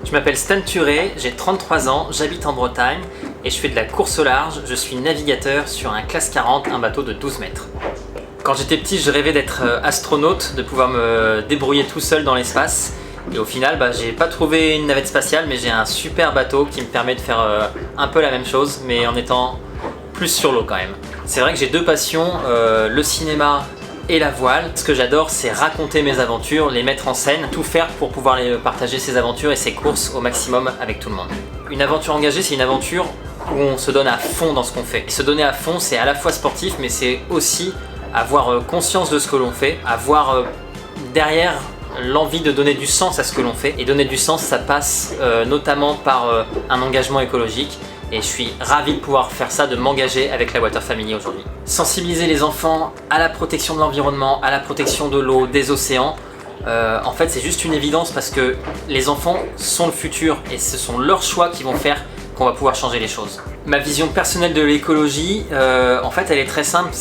Je m'appelle Stan Turé, j'ai 33 ans, j'habite en Bretagne et je fais de la course au large. Je suis navigateur sur un classe 40, un bateau de 12 mètres. Quand j'étais petit, je rêvais d'être astronaute, de pouvoir me débrouiller tout seul dans l'espace. Et au final, j'ai pas trouvé une navette spatiale, mais j'ai un super bateau qui me permet de faire un peu la même chose, mais en étant plus sur l'eau quand même. C'est vrai que j'ai deux passions, le cinéma et la voile. Ce que j'adore, c'est raconter mes aventures, les mettre en scène, tout faire pour pouvoir partager ces aventures et ces courses au maximum avec tout le monde. Une aventure engagée, c'est une aventure où on se donne à fond dans ce qu'on fait. Et se donner à fond, c'est à la fois sportif, mais c'est aussi avoir conscience de ce que l'on fait, avoir derrière l'envie de donner du sens à ce que l'on fait. Et donner du sens, ça passe notamment par un engagement écologique. Et je suis ravi de pouvoir faire ça, de m'engager avec la Water Family aujourd'hui. Sensibiliser les enfants à la protection de l'environnement, à la protection de l'eau, des océans, en fait c'est juste une évidence parce que les enfants sont le futur et ce sont leurs choix qui vont faire qu'on va pouvoir changer les choses. Ma vision personnelle de l'écologie, en fait elle est très simple,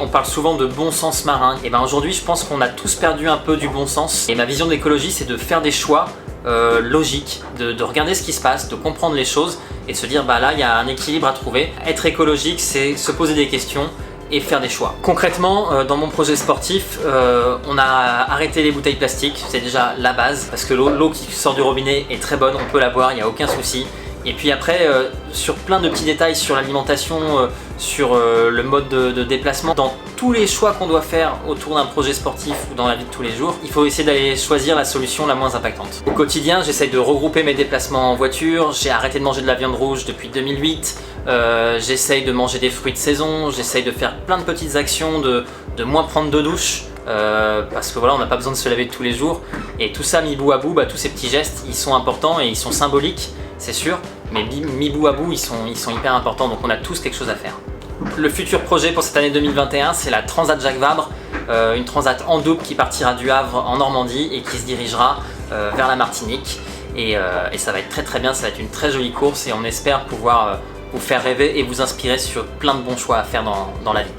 on parle souvent de bon sens marin. Et aujourd'hui je pense qu'on a tous perdu un peu du bon sens. Et ma vision de l'écologie, c'est de faire des choix logiques, de regarder ce qui se passe, de comprendre les choses et de se dire là il y a un équilibre à trouver. Être écologique, c'est se poser des questions et faire des choix. Concrètement, dans mon projet sportif, on a arrêté les bouteilles plastiques, c'est déjà la base, parce que l'eau qui sort du robinet est très bonne, on peut la boire, il n'y a aucun souci. Et puis après, sur plein de petits détails sur l'alimentation, sur le mode de déplacement, dans tous les choix qu'on doit faire autour d'un projet sportif ou dans la vie de tous les jours, il faut essayer d'aller choisir la solution la moins impactante. Au quotidien, j'essaye de regrouper mes déplacements en voiture, j'ai arrêté de manger de la viande rouge depuis 2008, j'essaye de manger des fruits de saison, j'essaye de faire plein de petites actions, de moins prendre de douche, parce que voilà, on n'a pas besoin de se laver tous les jours. Et tout ça mis bout à bout, tous ces petits gestes, ils sont importants et ils sont symboliques, c'est sûr, mais mis bout à bout, ils sont hyper importants, donc on a tous quelque chose à faire. Le futur projet pour cette année 2021, c'est la Transat Jacques Vabre, une transat en double qui partira du Havre en Normandie et qui se dirigera vers la Martinique. Et ça va être très très bien, ça va être une très jolie course et on espère pouvoir vous faire rêver et vous inspirer sur plein de bons choix à faire dans la vie.